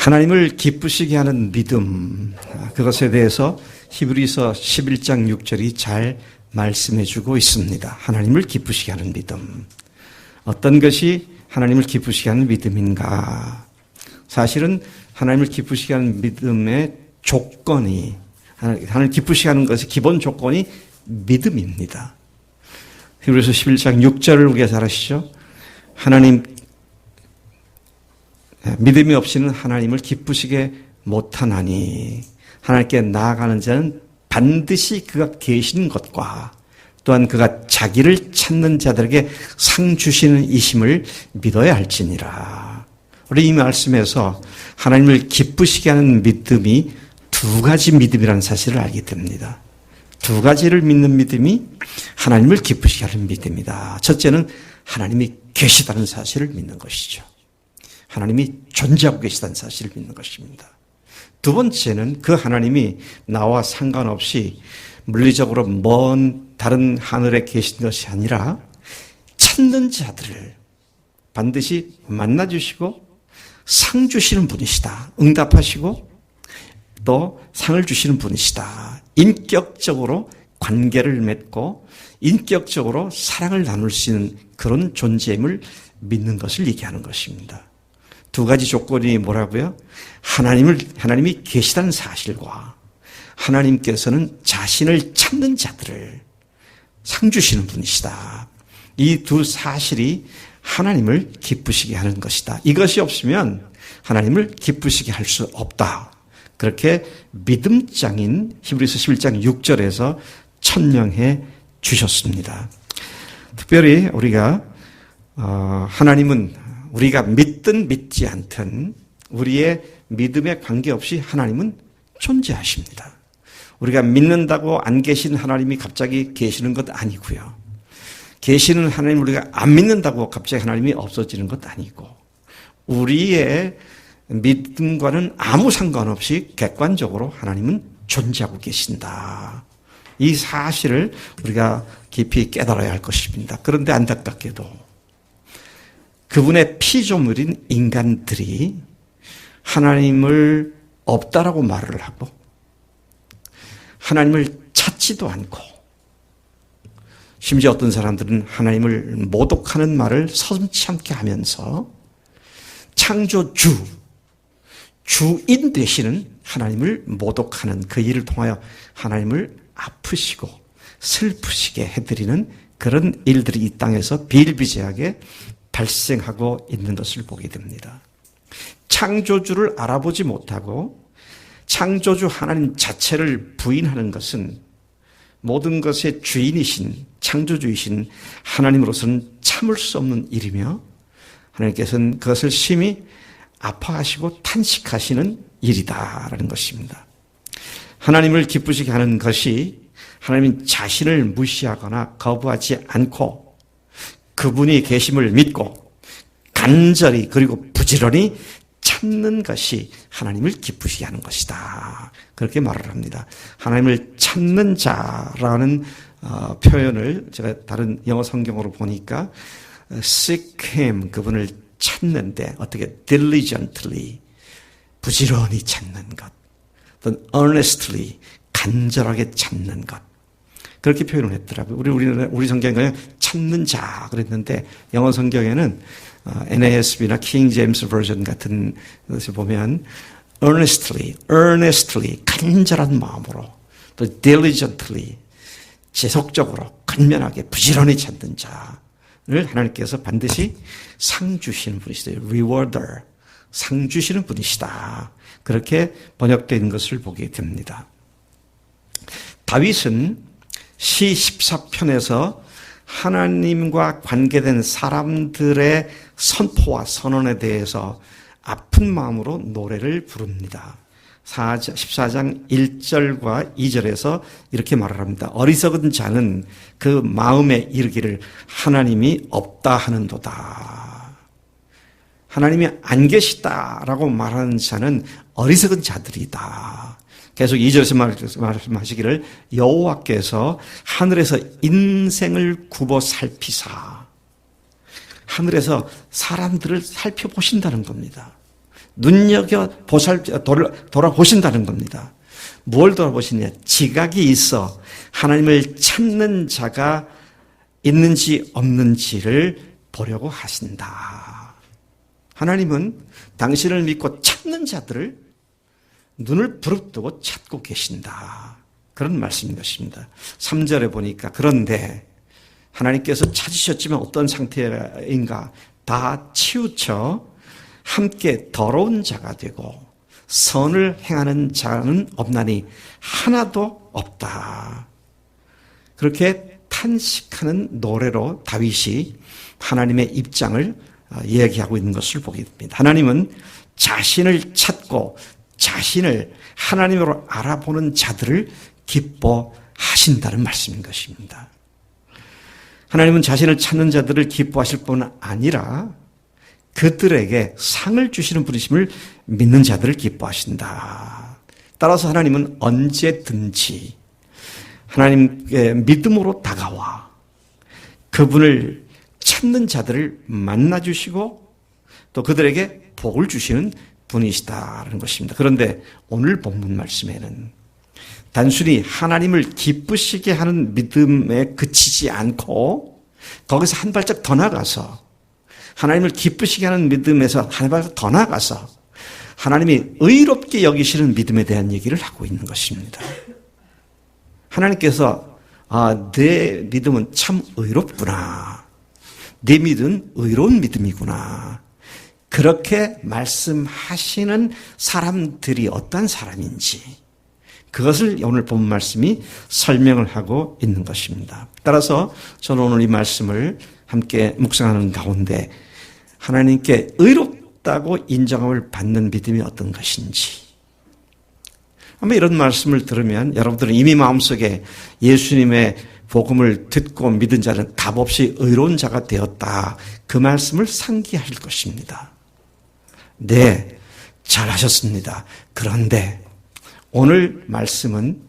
하나님을 기쁘시게 하는 믿음, 그것에 대해서 히브리서 11장 6절이 잘 말씀해 주고 있습니다. 하나님을 기쁘시게 하는 믿음. 어떤 것이 하나님을 기쁘시게 하는 믿음인가? 사실은 하나님을 기쁘시게 하는 믿음의 조건이, 하나님을 기쁘시게 하는 것의 기본 조건이 믿음입니다. 히브리서 11장 6절을 우리가 잘 아시죠? 믿음이 없이는 하나님을 기쁘시게 못하나니 하나님께 나아가는 자는 반드시 그가 계신 것과 또한 그가 자기를 찾는 자들에게 상 주시는 이심을 믿어야 할지니라. 우리 이 말씀에서 하나님을 기쁘시게 하는 믿음이 두 가지 믿음이라는 사실을 알게 됩니다. 두 가지를 믿는 믿음이 하나님을 기쁘시게 하는 믿음이다. 첫째는 하나님이 계시다는 사실을 믿는 것이죠. 하나님이 존재하고 계시다는 사실을 믿는 것입니다. 두 번째는 그 하나님이 나와 상관없이 물리적으로 먼 다른 하늘에 계신 것이 아니라 찾는 자들을 반드시 만나주시고 상 주시는 분이시다. 응답하시고 또 상을 주시는 분이시다. 인격적으로 관계를 맺고 인격적으로 사랑을 나눌 수 있는 그런 존재임을 믿는 것을 얘기하는 것입니다. 두 가지 조건이 뭐라고요? 하나님이 계시다는 사실과 하나님께서는 자신을 찾는 자들을 상 주시는 분이시다. 이 두 사실이 하나님을 기쁘시게 하는 것이다. 이것이 없으면 하나님을 기쁘시게 할 수 없다. 그렇게 믿음장인 히브리서 11장 6절에서 천명해 주셨습니다. 특별히 우리가 하나님은 우리가 믿든 믿지 않든 우리의 믿음에 관계없이 하나님은 존재하십니다. 우리가 믿는다고 안 계신 하나님이 갑자기 계시는 것 아니고요. 계시는 하나님 우리가 안 믿는다고 갑자기 하나님이 없어지는 것 아니고 우리의 믿음과는 아무 상관없이 객관적으로 하나님은 존재하고 계신다. 이 사실을 우리가 깊이 깨달아야 할 것입니다. 그런데 안타깝게도 그분의 피조물인 인간들이 하나님을 없다라고 말을 하고 하나님을 찾지도 않고 심지어 어떤 사람들은 하나님을 모독하는 말을 서슴지 않게 하면서 창조주, 주인 되시는 하나님을 모독하는 그 일을 통하여 하나님을 아프시고 슬프시게 해드리는 그런 일들이 이 땅에서 비일비재하게 발생하고 있는 것을 보게 됩니다. 창조주를 알아보지 못하고 창조주 하나님 자체를 부인하는 것은 모든 것의 주인이신 창조주이신 하나님으로서는 참을 수 없는 일이며 하나님께서는 그것을 심히 아파하시고 탄식하시는 일이다라는 것입니다. 하나님을 기쁘시게 하는 것이 하나님 자신을 무시하거나 거부하지 않고 그분이 계심을 믿고 간절히 그리고 부지런히 찾는 것이 하나님을 기쁘시게 하는 것이다. 그렇게 말을 합니다. 하나님을 찾는 자라는 표현을 제가 다른 영어 성경으로 보니까 seek him, 그분을 찾는데 어떻게 diligently, 부지런히 찾는 것, 또는 earnestly, 간절하게 찾는 것. 그렇게 표현을 했더라고요. 우리 성경에 찾는 자 그랬는데 영어 성경에는 NASB나 King James Version 같은 것을 보면 earnestly, 간절한 마음으로 또 diligently, 지속적으로 근면하게 부지런히 찾는 자를 하나님께서 반드시 상 주시는 분이시다. rewarder, 상 주시는 분이시다. 그렇게 번역된 것을 보게 됩니다. 다윗은 시 14편에서 하나님과 관계된 사람들의 선포와 선언에 대해서 아픈 마음으로 노래를 부릅니다. 14장 1절과 2절에서 이렇게 말을 합니다. 어리석은 자는 그 마음에 이르기를 하나님이 없다 하는도다. 하나님이 안 계시다라고 말하는 자는 어리석은 자들이다. 계속 2절에서 말씀하시기를 여호와께서 하늘에서 인생을 굽어 살피사, 하늘에서 사람들을 살펴보신다는 겁니다. 돌아보신다는 겁니다. 뭘 돌아보시냐? 지각이 있어 하나님을 찾는 자가 있는지 없는지를 보려고 하신다. 하나님은 당신을 믿고 찾는 자들을 눈을 부릅뜨고 찾고 계신다. 그런 말씀인 것입니다. 3절에 보니까 그런데 하나님께서 찾으셨지만 어떤 상태인가? 다 치우쳐 함께 더러운 자가 되고 선을 행하는 자는 없나니 하나도 없다. 그렇게 탄식하는 노래로 다윗이 하나님의 입장을 이야기하고 있는 것을 보게 됩니다. 하나님은 자신을 찾고 자신을 하나님으로 알아보는 자들을 기뻐하신다는 말씀인 것입니다. 하나님은 자신을 찾는 자들을 기뻐하실 뿐 아니라 그들에게 상을 주시는 분이심을 믿는 자들을 기뻐하신다. 따라서 하나님은 언제든지 하나님의 믿음으로 다가와 그분을 찾는 자들을 만나주시고 또 그들에게 복을 주시는 분이시다라는 것입니다. 그런데 오늘 본문 말씀에는 단순히 하나님을 기쁘시게 하는 믿음에 그치지 않고 거기서 한 발짝 더 나가서 하나님을 기쁘시게 하는 믿음에서 한 발짝 더 나가서 하나님이 의롭게 여기시는 믿음에 대한 얘기를 하고 있는 것입니다. 하나님께서 내 믿음은 참 의롭구나. 내 믿음은 의로운 믿음이구나. 그렇게 말씀하시는 사람들이 어떤 사람인지 그것을 오늘 본 말씀이 설명을 하고 있는 것입니다. 따라서 저는 오늘 이 말씀을 함께 묵상하는 가운데 하나님께 의롭다고 인정함을 받는 믿음이 어떤 것인지 아마 이런 말씀을 들으면 여러분들은 이미 마음속에 예수님의 복음을 듣고 믿은 자는 값없이 의로운 자가 되었다. 그 말씀을 상기하실 것입니다. 네, 잘하셨습니다. 그런데 오늘 말씀은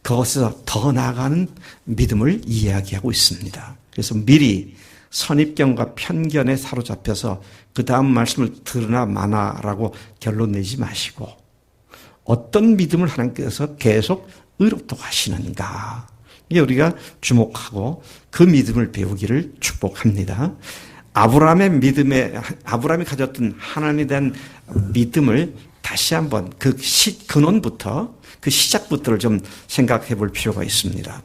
그것에서 더 나아가는 믿음을 이야기하고 있습니다. 그래서 미리 선입견과 편견에 사로잡혀서 그 다음 말씀을 들으나 마나라고 결론 내지 마시고 어떤 믿음을 하나님께서 계속 의롭다고 하시는가 이게 우리가 주목하고 그 믿음을 배우기를 축복합니다. 아브라함이 가졌던 하나님에 대한 믿음을 다시 한번 그 근원부터 그 시작부터를 좀 생각해 볼 필요가 있습니다.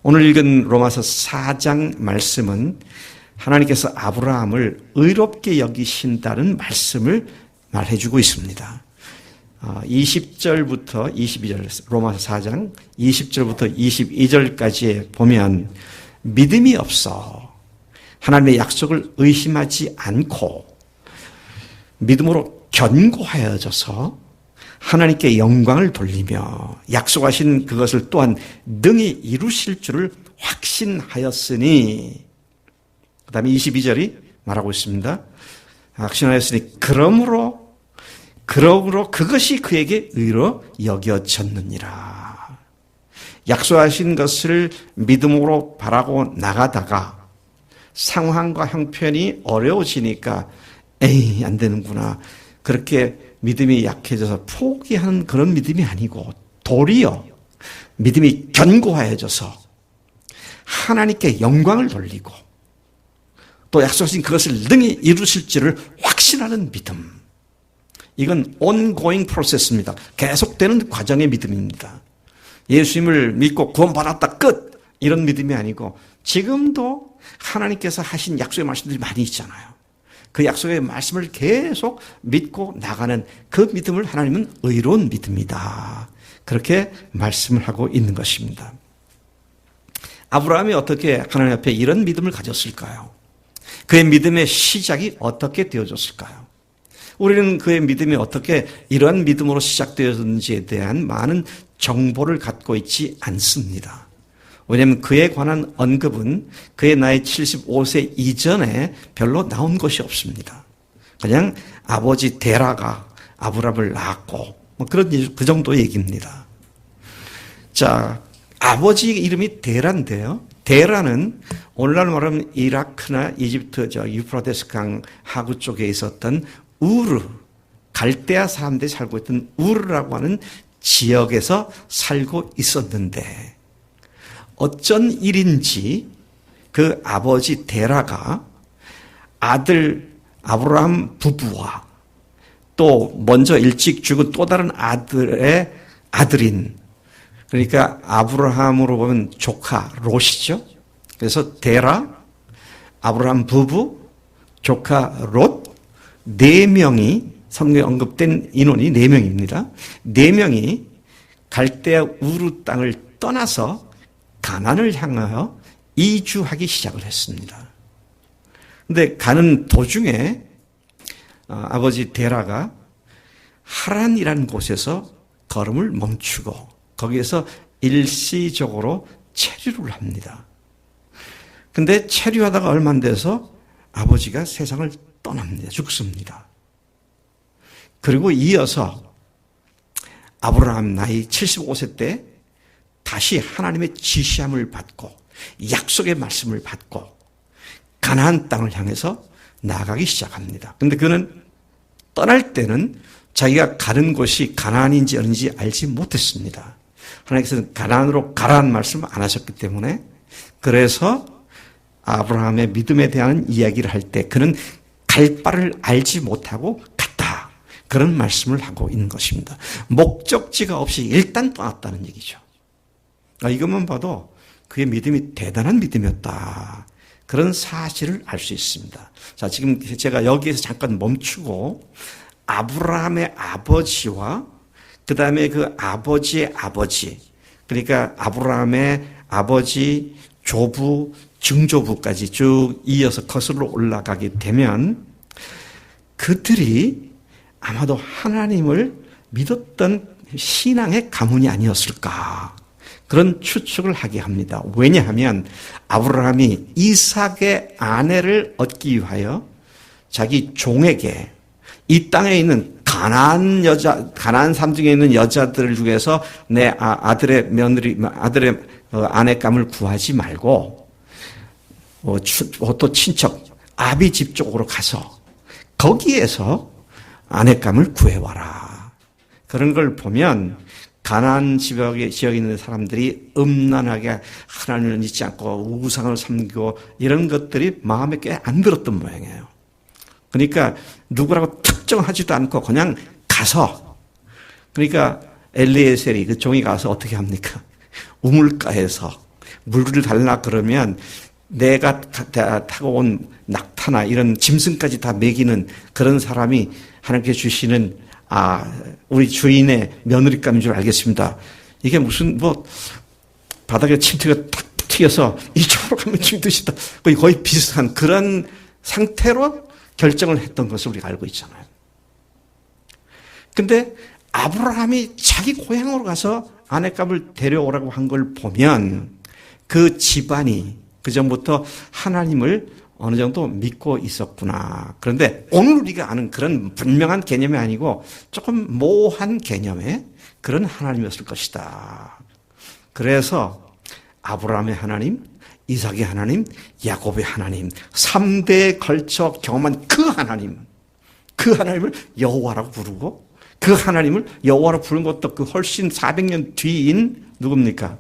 오늘 읽은 로마서 4장 말씀은 하나님께서 아브라함을 의롭게 여기신다는 말씀을 말해주고 있습니다. 20절부터 22절, 로마서 4장 20절부터 22절까지에 보면 믿음이 없어 하나님의 약속을 의심하지 않고 믿음으로 견고하여져서 하나님께 영광을 돌리며 약속하신 그것을 또한 능히 이루실 줄을 확신하였으니 그 다음에 22절이 말하고 있습니다. 확신하였으니 그러므로 그것이 그에게 의로 여겨졌느니라. 약속하신 것을 믿음으로 바라고 나가다가 상황과 형편이 어려워지니까 에이 안 되는구나. 그렇게 믿음이 약해져서 포기하는 그런 믿음이 아니고 도리어 믿음이 견고해져서 하나님께 영광을 돌리고 또 약속하신 그것을 능히 이루실 줄을 확신하는 믿음. 이건 ongoing process입니다. 계속되는 과정의 믿음입니다. 예수님을 믿고 구원받았다 끝 이런 믿음이 아니고 지금도 하나님께서 하신 약속의 말씀들이 많이 있잖아요. 그 약속의 말씀을 계속 믿고 나가는 그 믿음을 하나님은 의로운 믿음이다. 그렇게 말씀을 하고 있는 것입니다. 아브라함이 어떻게 하나님 앞에 이런 믿음을 가졌을까요? 그의 믿음의 시작이 어떻게 되어졌을까요? 우리는 그의 믿음이 어떻게 이러한 믿음으로 시작되었는지에 대한 많은 정보를 갖고 있지 않습니다. 왜냐하면 그에 관한 언급은 그의 나이 75세 이전에 별로 나온 것이 없습니다. 그냥 아버지 데라가 아브라함을 낳았고 그 정도 얘기입니다. 자, 아버지 이름이 데라인데요. 데라는 오늘날 말하면 이라크나 이집트 유프라테스 강 하구 쪽에 있었던 우르 갈대아 사람들이 살고 있던 우르라고 하는 지역에서 살고 있었는데 어쩐 일인지 그 아버지 데라가 아들 아브라함 부부와 또 먼저 일찍 죽은 또 다른 아들의 아들인 그러니까 아브라함으로 보면 조카 롯이죠. 그래서 데라, 아브라함 부부, 조카 롯 네 명이 성경에 언급된 인원이 네 명입니다. 네 명이 갈대아 우르 땅을 떠나서 가나안을 향하여 이주하기 시작을 했습니다. 그런데 가는 도중에 아버지 데라가 하란이라는 곳에서 걸음을 멈추고 거기에서 일시적으로 체류를 합니다. 근데 체류하다가 얼마 안 돼서 아버지가 세상을 떠납니다. 죽습니다. 그리고 이어서 아브라함 나이 75세 때 다시 하나님의 지시함을 받고 약속의 말씀을 받고 가나안 땅을 향해서 나아가기 시작합니다. 그런데 그는 떠날 때는 자기가 가는 곳이 가나안인지 어딘지 알지 못했습니다. 하나님께서는 가나안으로 가라는 말씀을 안 하셨기 때문에 그래서 아브라함의 믿음에 대한 이야기를 할 때 그는 갈 바를 알지 못하고 갔다. 그런 말씀을 하고 있는 것입니다. 목적지가 없이 일단 떠났다는 얘기죠. 이것만 봐도 그의 믿음이 대단한 믿음이었다. 그런 사실을 알 수 있습니다. 자, 지금 제가 여기에서 잠깐 멈추고 아브라함의 아버지와 그 다음에 그 아버지의 아버지, 그러니까 아브라함의 아버지, 조부, 증조부까지 쭉 이어서 거슬러 올라가게 되면 그들이 아마도 하나님을 믿었던 신앙의 가문이 아니었을까. 그런 추측을 하게 합니다. 왜냐하면 아브라함이 이삭의 아내를 얻기 위하여 자기 종에게 이 땅에 있는 가나안 삶 중에 있는 여자들 중에서 내 아들의 아내감을 구하지 말고 또 친척 아비 집 쪽으로 가서 거기에서 아내감을 구해와라. 그런 걸 보면 가나안 지역에 있는 사람들이 음란하게 하나님을 믿지 않고 우상을 섬기고 이런 것들이 마음에 꽤 안 들었던 모양이에요. 그러니까 누구라고 특정하지도 않고 그냥 가서 그러니까 엘리에셀이 그 종이 가서 어떻게 합니까? 우물가에서 물을 달라 그러면 내가 타고 온 낙타나 이런 짐승까지 다 먹이는 그런 사람이 하나님께 주시는 우리 주인의 며느리감인 줄 알겠습니다. 이게 무슨 바닥에 침대가 탁 튀어서 이쪽으로 가면 죽듯이다. 거의 비슷한 그런 상태로 결정을 했던 것을 우리가 알고 있잖아요. 근데 아브라함이 자기 고향으로 가서 아내감을 데려오라고 한 걸 보면 그 집안이 그전부터 하나님을 어느 정도 믿고 있었구나. 그런데 오늘 우리가 아는 그런 분명한 개념이 아니고 조금 모호한 개념의 그런 하나님이었을 것이다. 그래서 아브라함의 하나님, 이삭의 하나님, 야곱의 하나님, 3대에 걸쳐 경험한 그 하나님을 여호와라고 부르고 그 하나님을 여호와로 부른 것도 그 훨씬 400년 뒤인 누굽니까?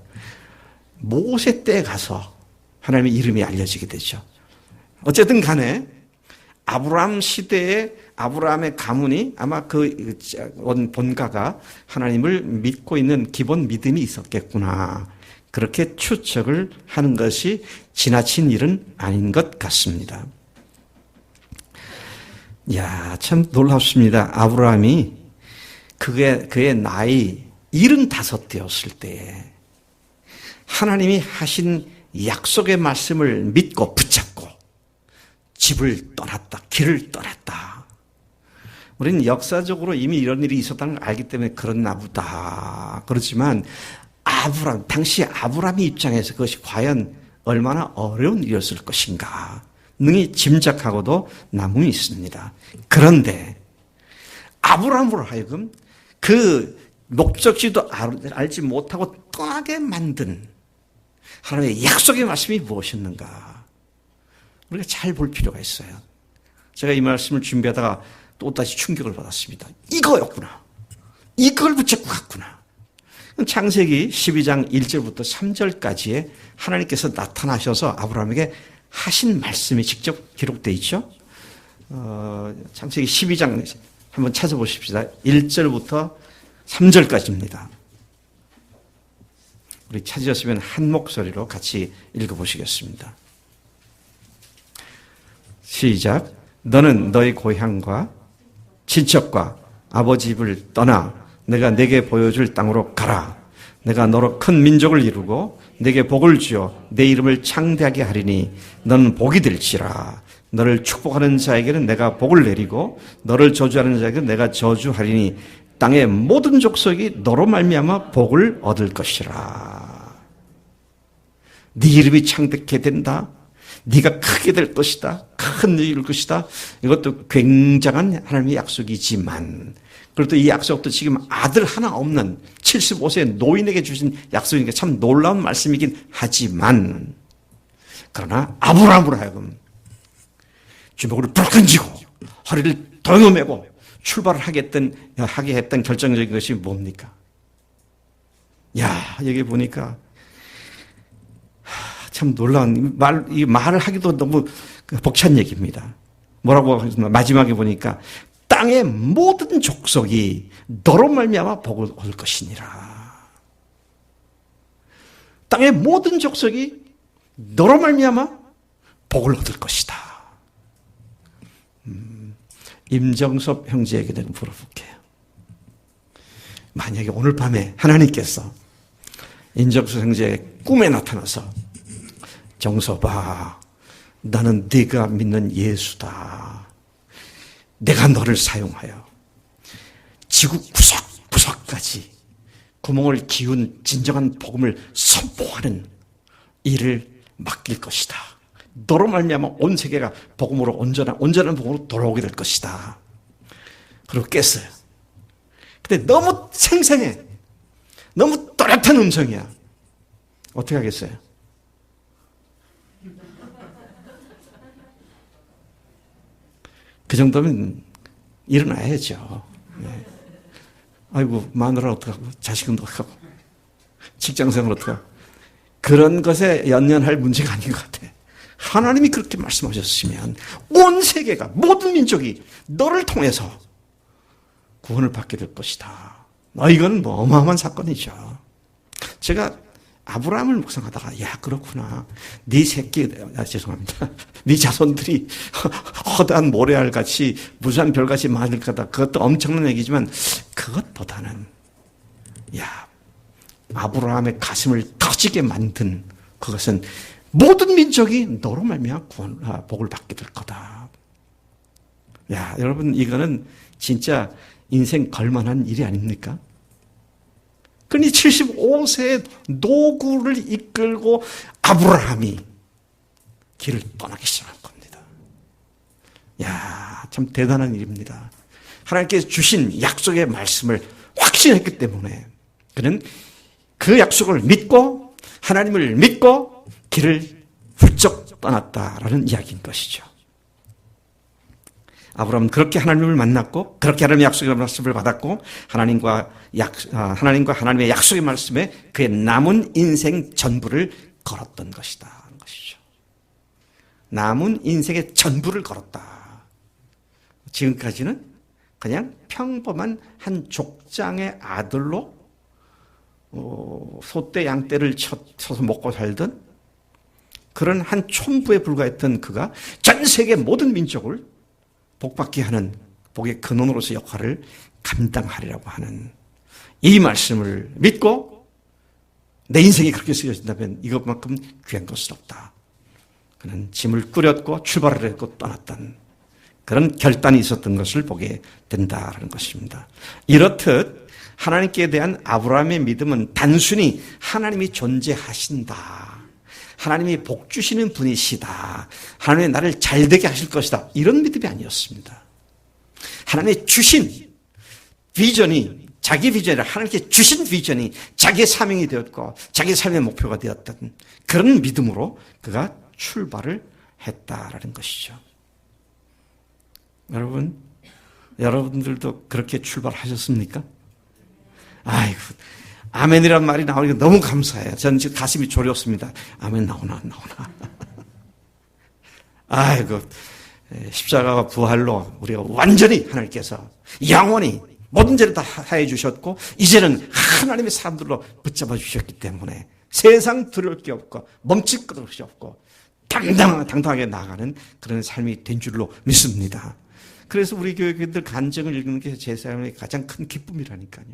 모세 때에 가서 하나님의 이름이 알려지게 되죠. 어쨌든 간에 아브라함 시대에 아브라함의 가문이 아마 그 본가가 하나님을 믿고 있는 기본 믿음이 있었겠구나. 그렇게 추측을 하는 것이 지나친 일은 아닌 것 같습니다. 야, 참 놀랍습니다. 아브라함이 그의 나이 75 되었을 때에 하나님이 하신 약속의 말씀을 믿고 붙잡고 집을 떠났다. 길을 떠났다. 우리는 역사적으로 이미 이런 일이 있었다는 걸 알기 때문에 그렇나 보다. 그렇지만 당시 아브라함의 입장에서 그것이 과연 얼마나 어려운 일이었을 것인가 능히 짐작하고도 남음이 있습니다. 그런데 아브라함으로 하여금 그 목적지도 알지 못하고 떠나게 만든 하나님의 약속의 말씀이 무엇이었는가 우리가 잘 볼 필요가 있어요. 제가 이 말씀을 준비하다가 또다시 충격을 받았습니다. 이거였구나. 이걸 붙잡고 갔구나. 창세기 12장 1절부터 3절까지에 하나님께서 나타나셔서 아브라함에게 하신 말씀이 직접 기록되어 있죠. 창세기 12장 한번 찾아보십시다. 1절부터 3절까지입니다. 우리 찾으셨으면 한 목소리로 같이 읽어보시겠습니다. 시작. 너는 너희 고향과 친척과 아버지 집을 떠나 내가 내게 보여줄 땅으로 가라. 내가 너로 큰 민족을 이루고 내게 복을 주어 내 이름을 창대하게 하리니 너는 복이 될지라. 너를 축복하는 자에게는 내가 복을 내리고 너를 저주하는 자에게는 내가 저주하리니 땅의 모든 족속이 너로 말미암아 복을 얻을 것이라. 네 이름이 창대하게 된다. 네가 크게 될 것이다. 큰 일을 이룰 것이다. 이것도 굉장한 하나님의 약속이지만 그래도 이 약속도 지금 아들 하나 없는 75세 노인에게 주신 약속이니까 참 놀라운 말씀이긴 하지만 그러나 아브라함으로 하여금 주먹으로 불끈 쥐고 허리를 동여매고 출발을 하게 했던 결정적인 것이 뭡니까? 야, 여기 보니까 참 놀라운 이 말을 하기도 너무 벅찬 얘기입니다. 뭐라고 하겠습니까? 마지막에 보니까 땅의 모든 족속이 너로 말미암아 복을 얻을 것이니라. 땅의 모든 족속이 너로 말미암아 복을 얻을 것이다. 임정섭 형제에게 내가 물어볼게요. 만약에 오늘 밤에 하나님께서 임정섭 형제의 꿈에 나타나서 정섭아, 나는 네가 믿는 예수다. 내가 너를 사용하여 지구 구석구석까지 구멍을 기운 진정한 복음을 선포하는 일을 맡길 것이다. 너로 말미암아 온 세계가 복음으로 온전한 복음으로 돌아오게 될 것이다. 그리고 깼어요. 근데 너무 생생해. 너무 또렷한 음성이야. 어떻게 하겠어요? 그 정도면 일어나야죠. 네. 아이고, 마누라 어떡하고, 자식은 어떡하고, 직장생활 어떡하고. 그런 것에 연연할 문제가 아닌 것 같아. 하나님이 그렇게 말씀하셨으면 온 세계가, 모든 민족이 너를 통해서 구원을 받게 될 것이다. 이건 뭐 어마어마한 사건이죠. 제가 아브라함을 묵상하다가 그렇구나. 네 새끼, 죄송합니다. 네 자손들이 허다한 모래알같이 무수한 별같이 많을 거다. 그것도 엄청난 얘기지만 그것보다는 아브라함의 가슴을 터지게 만든 그것은 모든 민족이 너로 말미암아 복을 받게 될 거다. 여러분 이거는 진짜 인생 걸만한 일이 아닙니까? 그러니 75세의 노구를 이끌고 아브라함이 길을 떠나기 시작한 겁니다. 참 대단한 일입니다. 하나님께서 주신 약속의 말씀을 확신했기 때문에 그는 그 약속을 믿고 하나님을 믿고 길을 훌쩍 떠났다라는 이야기인 것이죠. 아브라함은 그렇게 하나님을 만났고 그렇게 하나님의 약속의 말씀을 받았고 하나님과 하나님의 약속의 말씀에 그의 남은 인생 전부를 걸었던 것이다 하는 것이죠. 남은 인생의 전부를 걸었다. 지금까지는 그냥 평범한 한 족장의 아들로 소떼 양떼를 쳐서 먹고 살던 그런 한 촌부에 불과했던 그가 전 세계 모든 민족을 복받게 하는 복의 근원으로서 역할을 감당하리라고 하는 이 말씀을 믿고 내 인생이 그렇게 쓰여진다면 이것만큼 귀한 것은 없다. 그는 짐을 꾸렸고 출발을 했고 떠났던 그런 결단이 있었던 것을 보게 된다는 것입니다. 이렇듯 하나님께 대한 아브라함의 믿음은 단순히 하나님이 존재하신다. 하나님이 복 주시는 분이시다. 하나님이 나를 잘되게 하실 것이다. 이런 믿음이 아니었습니다. 하나님이 주신 비전이 자기 비전이 아니라 하나님께 주신 비전이 자기의 사명이 되었고 자기의 삶의 목표가 되었던 그런 믿음으로 그가 출발을 했다라는 것이죠. 여러분 여러분들도 그렇게 출발하셨습니까? 아이고, 아멘이란 말이 나오니까 너무 감사해요. 저는 지금 가슴이 졸였습니다. 아멘 나오나 안 나오나. 아이고, 십자가와 부활로 우리가 완전히 하나님께서 영원히 모든 죄를 다 사해 주셨고 이제는 하나님의 사람들로 붙잡아 주셨기 때문에 세상 두려울 게 없고 멈출 것이 없고 당당하게 나아가는 그런 삶이 된 줄로 믿습니다. 그래서 우리 교회들 간증을 읽는 게 제 삶의 가장 큰 기쁨이라니까요.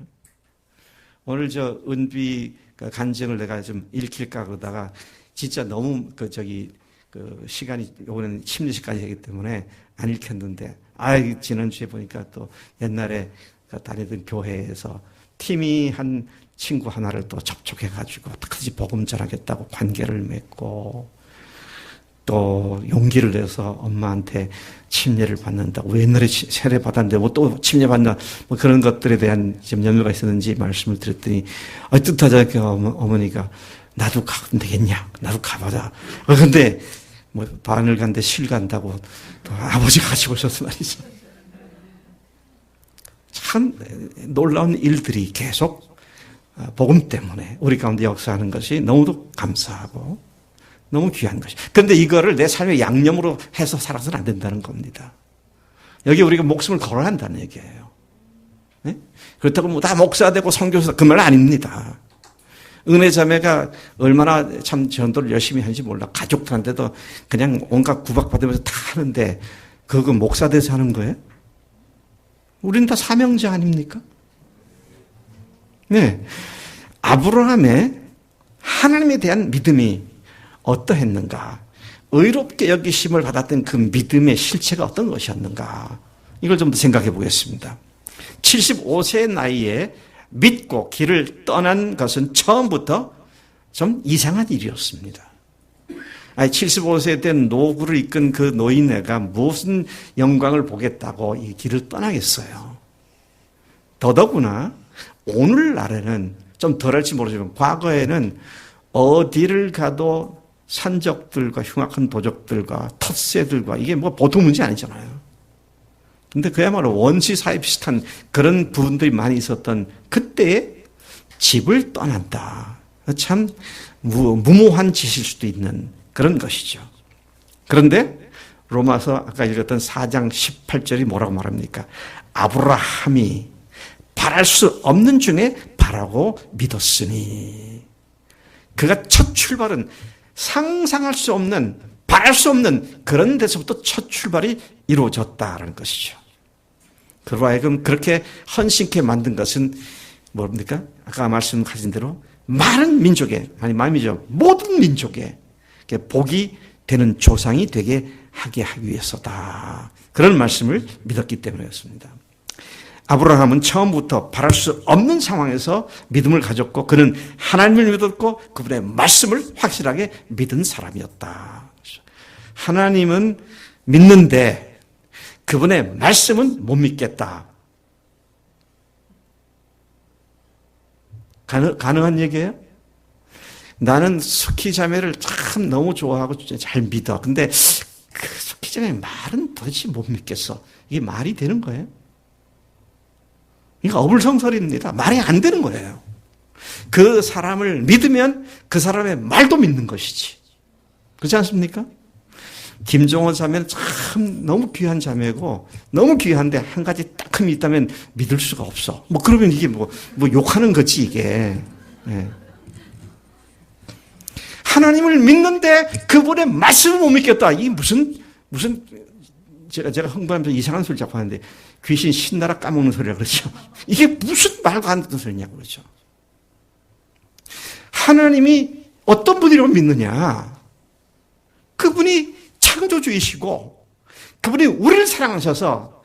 오늘 저 은비 간증을 내가 좀 읽힐까 그러다가 진짜 너무 시간이 요번에는 심리시까지 하기 때문에 안 읽혔는데 지난주에 보니까 또 옛날에 다니던 교회에서 팀이 한 친구 하나를 또 접촉해가지고 같이 복음 전하겠다고 관계를 맺고 또 용기를 내서 엄마한테 침례를 받는다고 옛날에 세례 받았는데 뭐 또 침례 받나 뭐 그런 것들에 대한 좀 염려가 있었는지 말씀을 드렸더니 뜻하지 않게 어머니가 나도 가면 되겠냐? 나도 가보자. 근데 뭐 바늘 간데 실 간다고 또 아버지가 같이 오셔서 말이죠. 참 놀라운 일들이 계속 복음 때문에 우리 가운데 역사하는 것이 너무도 감사하고 너무 귀한 것이. 그런데 이거를 내 삶의 양념으로 해서 살아서는 안 된다는 겁니다. 여기 우리가 목숨을 걸어야 한다는 얘기예요. 네? 그렇다고 뭐 다 목사 되고 선교사 그 말 아닙니다. 은혜 자매가 얼마나 참 전도를 열심히 하는지 몰라. 가족들한테도 그냥 온갖 구박받으면서 다 하는데 그거 목사 돼서 하는 거예요? 우리는 다 사명자 아닙니까? 네. 아브라함의 하나님에 대한 믿음이 어떠했는가? 의롭게 여기심을 받았던 그 믿음의 실체가 어떤 것이었는가? 이걸 좀 더 생각해 보겠습니다. 75세의 나이에 믿고 길을 떠난 것은 처음부터 좀 이상한 일이었습니다. 75세 된 노구를 이끈 그 노인네가 무슨 영광을 보겠다고 이 길을 떠나겠어요. 더더구나 오늘날에는 좀 덜할지 모르지만 과거에는 어디를 가도 산적들과 흉악한 도적들과 텃새들과 이게 뭐 보통 문제 아니잖아요. 근데 그야말로 원시 사회 비슷한 그런 부분들이 많이 있었던 그때에 집을 떠난다. 참 무모한 짓일 수도 있는 그런 것이죠. 그런데 로마서 아까 읽었던 4장 18절이 뭐라고 말합니까? 아브라함이 바랄 수 없는 중에 바라고 믿었으니 그가 첫 출발은 상상할 수 없는 바랄 수 없는 그런 데서부터 첫 출발이 이루어졌다라는 것이죠. 그로 하여금 그렇게 헌신케 만든 것은 뭡니까? 아까 말씀하신 대로 많은 민족의 아니죠 모든 민족의 복이 되는 조상이 되게 하게 하기 위해서다. 그런 말씀을 믿었기 때문이었습니다. 아브라함은 처음부터 바랄 수 없는 상황에서 믿음을 가졌고 그는 하나님을 믿었고 그분의 말씀을 확실하게 믿은 사람이었다. 하나님은 믿는데 그분의 말씀은 못 믿겠다. 가능한 얘기예요? 나는 스키 자매를 참 너무 좋아하고 잘 믿어. 근데 그 스키 자매 말은 도대체 못 믿겠어. 이게 말이 되는 거예요? 이거 어불성설입니다. 말이 안 되는 거예요. 그 사람을 믿으면 그 사람의 말도 믿는 것이지. 그렇지 않습니까? 김종원 자매는 참 너무 귀한 자매고 너무 귀한데 한 가지 딱 흠이 있다면 믿을 수가 없어. 뭐 그러면 이게 뭐 욕하는 거지 이게. 네. 하나님을 믿는데 그분의 말씀을 못 믿겠다. 이게 무슨 제가 흥분하면서 이상한 소리 자꾸 하는데 귀신 신나라 까먹는 소리라 그러죠. 이게 무슨 말도 안 듣는 소리냐고 그러죠. 하나님이 어떤 분이라고 믿느냐? 그분이 창조주이시고 그분이 우리를 사랑하셔서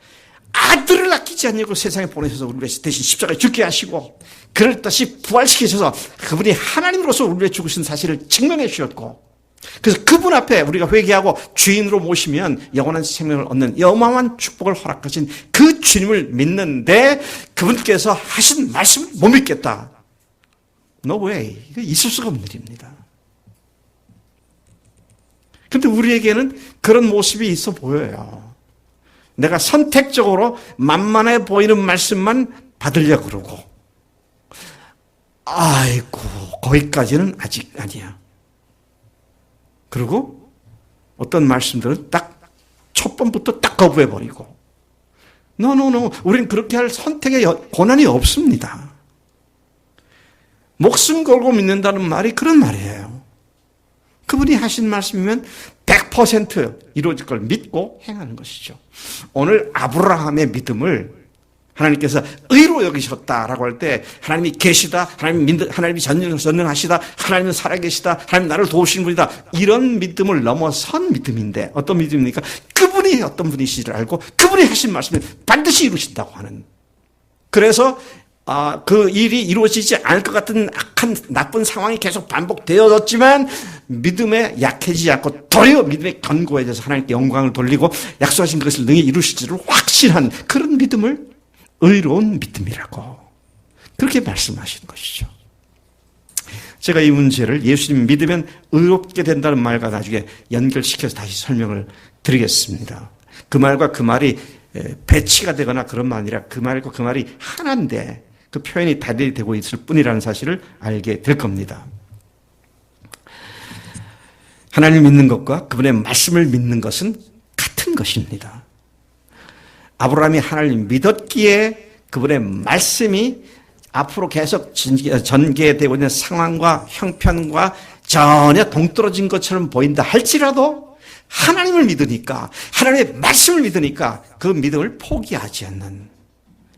아들을 아끼지 않냐고 세상에 보내셔서 우리를 대신 십자가에 죽게 하시고 그를 다시 부활시키셔서 그분이 하나님으로서 우리를 죽으신 사실을 증명해 주셨고 그래서 그분 앞에 우리가 회개하고 주인으로 모시면 영원한 생명을 얻는 어마어마한 축복을 허락하신 그 주님을 믿는데 그분께서 하신 말씀을 못 믿겠다. No way. 이거 있을 수가 없는 일입니다. 그런데 우리에게는 그런 모습이 있어 보여요. 내가 선택적으로 만만해 보이는 말씀만 받으려고 그러고, 아이고, 거기까지는 아직 아니야. 그리고 어떤 말씀들은 딱 첫 번부터 딱 거부해버리고, 노노노, 우린 그렇게 할 선택의 권한이 없습니다. 목숨 걸고 믿는다는 말이 그런 말이에요. 그분이 하신 말씀이면 100% 이루어질 걸 믿고 행하는 것이죠. 오늘 아브라함의 믿음을 하나님께서 의로 여기셨다라고 할 때, 하나님이 계시다, 하나님이 전능하시다, 하나님은 살아계시다, 하나님 나를 도우시는 분이다, 이런 믿음을 넘어선 믿음인데, 어떤 믿음입니까? 그분이 어떤 분이시를 알고 그분이 하신 말씀을 반드시 이루신다고 하는. 그래서 그 일이 이루어지지 않을 것 같은 악한 나쁜 상황이 계속 반복되어졌지만 믿음에 약해지지 않고 도리어 믿음에 견고해져서 하나님께 영광을 돌리고 약속하신 것을 능히 이루실 줄을 확신한 그런 믿음을 의로운 믿음이라고 그렇게 말씀하시는 것이죠. 제가 이 문제를 예수님 믿으면 의롭게 된다는 말과 나중에 연결시켜서 다시 설명을 드리겠습니다. 그 말과 그 말이 배치가 되거나 그런 말이 아니라 그 말과 그 말이 하나인데 그 표현이 달리 되고 있을 뿐이라는 사실을 알게 될 겁니다. 하나님을 믿는 것과 그분의 말씀을 믿는 것은 같은 것입니다. 아브라함이 하나님을 믿었기에 그분의 말씀이 앞으로 계속 전개되고 있는 상황과 형편과 전혀 동떨어진 것처럼 보인다 할지라도 하나님을 믿으니까, 하나님의 말씀을 믿으니까 그 믿음을 포기하지 않는,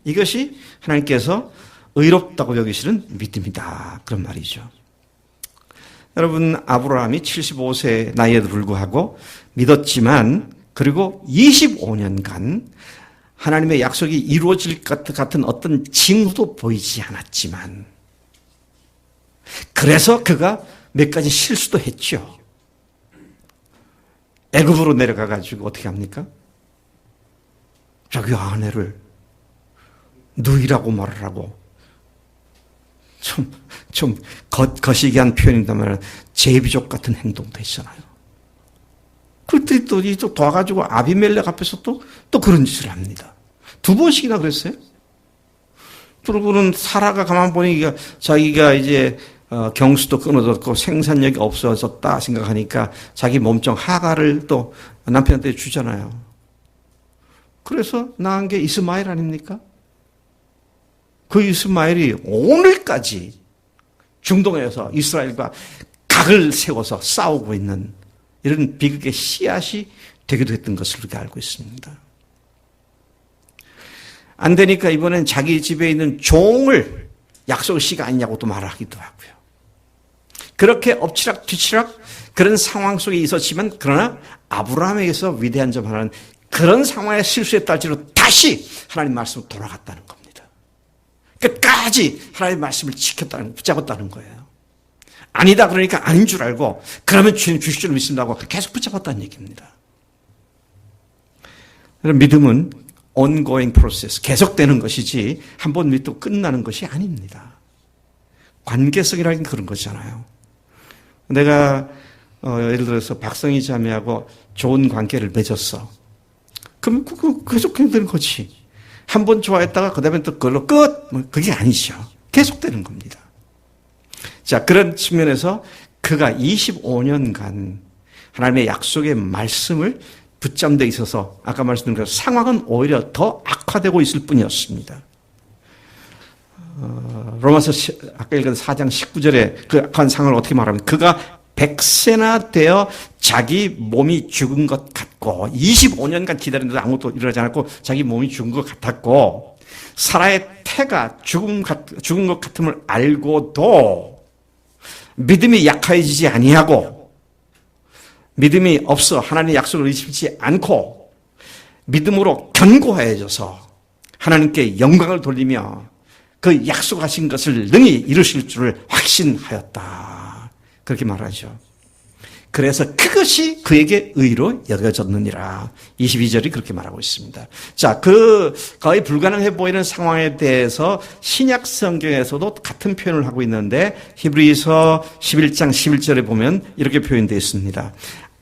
이것이 하나님께서 의롭다고 여기시는 믿음이다, 그런 말이죠. 여러분, 아브라함이 75세 나이에도 불구하고 믿었지만, 그리고 25년간 하나님의 약속이 이루어질 것 같은 어떤 징후도 보이지 않았지만, 그래서 그가 몇 가지 실수도 했죠. 애굽으로 내려가가지고 어떻게 합니까? 자기 아내를 누이라고 말을 하고, 좀 거시기한 표현이다면 제비족 같은 행동도 했잖아요. 그때 또 이쪽 도와가지고 아비멜렉 앞에서 또 그런 짓을 합니다. 2번씩이나 그랬어요. 그러고는 사라가 가만 보니까 자기가 이제 경수도 끊어졌고 생산력이 없어졌다 생각하니까 자기 몸종 하가를 또 남편한테 주잖아요. 그래서 낳은 게 이스마엘 아닙니까? 그 이스마엘이 오늘까지 중동에서 이스라엘과 각을 세워서 싸우고 있는 이런 비극의 씨앗이 되기도 했던 것을 우리가 알고 있습니다. 안 되니까 이번엔 자기 집에 있는 종을 약속의 씨가 아니냐고 또 말하기도 하고요. 그렇게 엎치락 뒤치락 그런 상황 속에 있었지만, 그러나 아브라함에게서 위대한 점 하나는 그런 상황에 실수했다 할지라도 다시 하나님 말씀으로 돌아갔다는 겁니다. 끝까지 하나님 말씀을 붙잡았다는 거예요. 아니다 그러니까 아닌 줄 알고, 그러면 주님 주실 줄 믿습니다고 계속 붙잡았다는 얘기입니다. 믿음은 ongoing process, 계속되는 것이지 한 번 믿고 끝나는 것이 아닙니다. 관계성이라는 게 그런 거잖아요. 내가 예를 들어서 박성희 자매하고 좋은 관계를 맺었어. 그럼 계속되는 거지. 한 번 좋아했다가 그 다음에 또 그걸로 끝! 그게 아니죠. 계속되는 겁니다. 자, 그런 측면에서 그가 25년간 하나님의 약속의 말씀을 붙잡는 데 있어서 아까 말씀드린 것처럼 상황은 오히려 더 악화되고 있을 뿐이었습니다. 로마서 아까 읽은 4장 19절에 그 악한 상황을 어떻게 말하면, 그가 100세나 되어 자기 몸이 죽은 것 같고, 25년간 기다렸는데 아무것도 일어나지 않았고 자기 몸이 죽은 것 같았고, 사라의 태가 죽은 것 같음을 알고도 믿음이 약해지지 아니하고, 믿음이 없어 하나님의 약속을 의심치 않고 믿음으로 견고해져서 하나님께 영광을 돌리며 그 약속하신 것을 능히 이루실 줄을 확신하였다, 그렇게 말하죠. 그래서 그것이 그에게 의로 여겨졌느니라. 22절이 그렇게 말하고 있습니다. 자, 거의 불가능해 보이는 상황에 대해서 신약 성경에서도 같은 표현을 하고 있는데, 히브리서 11장 11절에 보면 이렇게 표현되어 있습니다.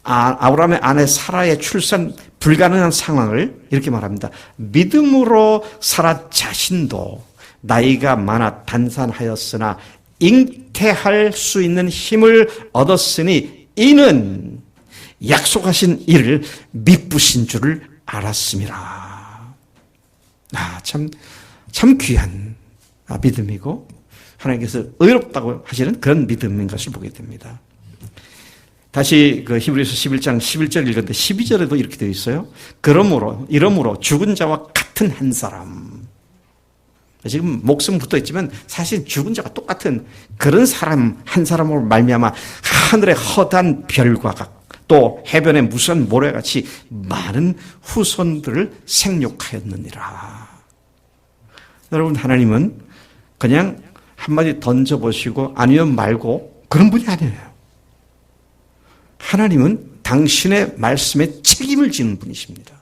아브라함의 아내 사라의 출산 불가능한 상황을 이렇게 말합니다. 믿음으로 사라 자신도 나이가 많아 단산하였으나 잉태할 수 있는 힘을 얻었으니 이는 약속하신 이를 미쁘신 줄을 알았음이라. 참 귀한 믿음이고 하나님께서 의롭다고 하시는 그런 믿음인 것을 보게 됩니다. 다시 그 히브리서 11장 11절 읽었는데 12절에도 이렇게 되어 있어요. 이러므로 죽은 자와 같은 한 사람. 지금 목숨 붙어 있지만 사실 죽은 자가 똑같은 그런 사람 한 사람으로 말미암아 하늘의 허다한 별과 또 해변의 무수한 모래같이 많은 후손들을 생육하였느니라. 여러분, 하나님은 그냥 한마디 던져보시고 아니면 말고 그런 분이 아니에요. 하나님은 당신의 말씀에 책임을 지는 분이십니다.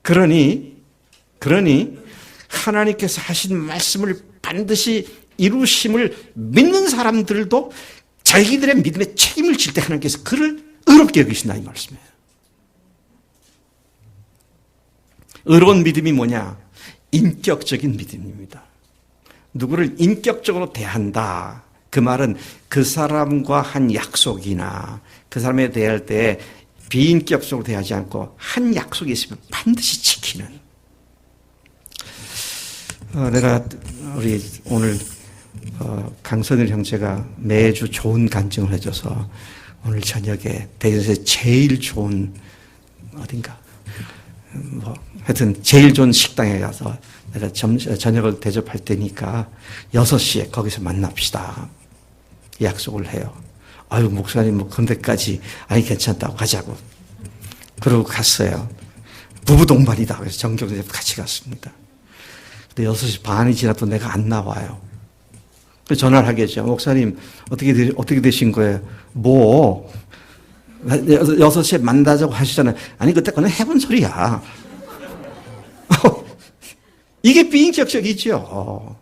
그러니 하나님께서 하신 말씀을 반드시 이루심을 믿는 사람들도 자기들의 믿음에 책임을 질 때 하나님께서 그를 의롭게 여기신다 이 말씀이에요. 의로운 믿음이 뭐냐? 인격적인 믿음입니다. 누구를 인격적으로 대한다. 그 말은 그 사람과 한 약속이나 그 사람에 대할 때 비인격적으로 대하지 않고 한 약속이 있으면 반드시 지키는. 내가 우리 오늘 강선일 형제가 매주 좋은 간증을 해줘서 오늘 저녁에 대전에서 제일 좋은 어딘가 하여튼 제일 좋은 식당에 가서 내가 저녁을 대접할 테니까 6시에 거기서 만납시다. 약속을 해요. 아유, 목사님 그런 데까지 아니 괜찮다고 가자고. 그러고 갔어요. 부부 동반이다. 그래서 정경재 같이 갔습니다. 근데 6시 반이 지나도 내가 안 나와요. 그래서 전화를 하겠죠. 목사님 어떻게 되신 거예요? 6시에 만나자고 하시잖아요. 아니 그때 그건 해본 소리야. 이게 비인격적이죠.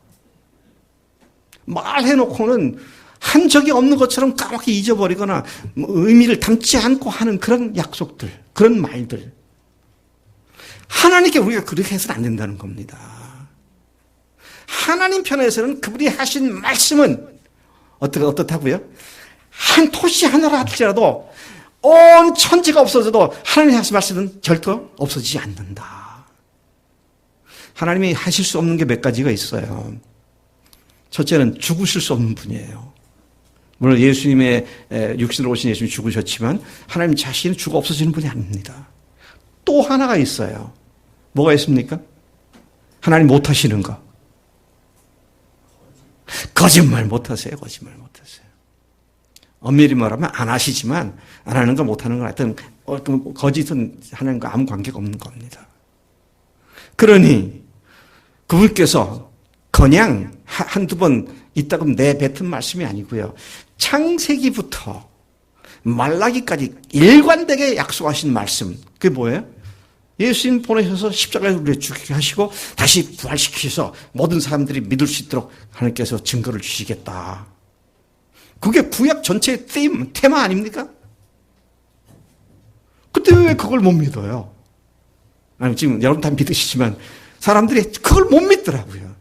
말해놓고는 한 적이 없는 것처럼 까맣게 잊어버리거나 의미를 담지 않고 하는 그런 약속들, 그런 말들. 하나님께 우리가 그렇게 해서는 안 된다는 겁니다. 하나님 편에서는 그분이 하신 말씀은 어떻다고요? 한 토시 하나라 할지라도 온 천지가 없어져도 하나님이 하신 말씀은 절대 없어지지 않는다. 하나님이 하실 수 없는 게 몇 가지가 있어요. 첫째는 죽으실 수 없는 분이에요. 물론 예수님의 육신으로 오신 예수님이 죽으셨지만 하나님 자신은 죽어 없어지는 분이 아닙니다. 또 하나가 있어요. 뭐가 있습니까? 하나님 못하시는 거. 거짓말 못하세요. 거짓말 못하세요. 엄밀히 말하면 안 하시지만 안 하는 거 못하는 건 하여튼 거짓은 하나님과 아무 관계가 없는 겁니다. 그러니 그분께서 그냥 한두 번 있다고 내뱉은 말씀이 아니고요. 창세기부터 말라기까지 일관되게 약속하신 말씀. 그게 뭐예요? 예수님 보내셔서 십자가에 우리를 죽게 하시고 다시 부활시키셔서 모든 사람들이 믿을 수 있도록 하나님께서 증거를 주시겠다. 그게 구약 전체의 테마 아닙니까? 근데 왜 그걸 못 믿어요? 아니, 지금 여러분 다 믿으시지만 사람들이 그걸 못 믿더라고요.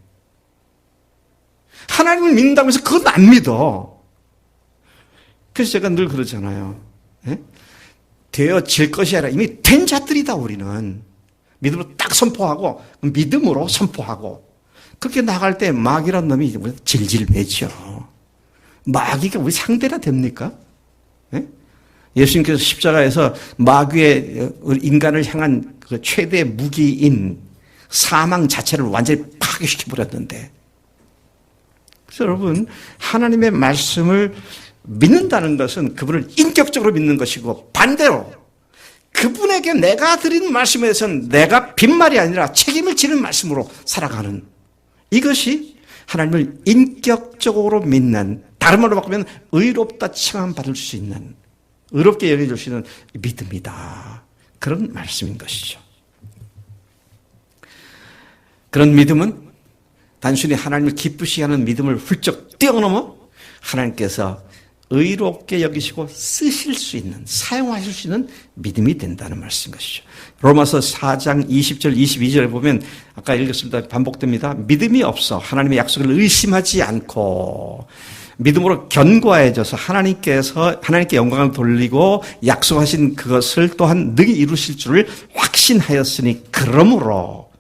하나님을 믿는다고 해서 그건 안 믿어. 그래서 제가 늘 그러잖아요. 예? 되어질 것이 아니라 이미 된 자들이다 우리는. 믿음으로 딱 선포하고 믿음으로 선포하고 그렇게 나갈 때 마귀란 놈이 질질 매죠. 마귀가 우리 상대가 됩니까? 예? 예수님께서 십자가에서 마귀의 인간을 향한 그 최대 무기인 사망 자체를 완전히 파괴시켜버렸는데, 그래서 여러분 하나님의 말씀을 믿는다는 것은 그분을 인격적으로 믿는 것이고, 반대로 그분에게 내가 드린 말씀에서는 내가 빈말이 아니라 책임을 지는 말씀으로 살아가는, 이것이 하나님을 인격적으로 믿는, 다른 말로 바꾸면 의롭다 칭함받을 수 있는, 의롭게 여겨줄 수 있는 믿음이다. 그런 말씀인 것이죠. 그런 믿음은 단순히 하나님을 기쁘시게 하는 믿음을 훌쩍 뛰어넘어 하나님께서 의롭게 여기시고 쓰실 수 있는, 사용하실 수 있는 믿음이 된다는 말씀인 것이죠. 로마서 4장 20절 22절에 보면 아까 읽었습니다. 반복됩니다. 믿음이 없어 하나님의 약속을 의심하지 않고 믿음으로 견고해져서 하나님께 영광을 돌리고 약속하신 그것을 또한 능히 이루실 줄을 확신하였으니 그러므로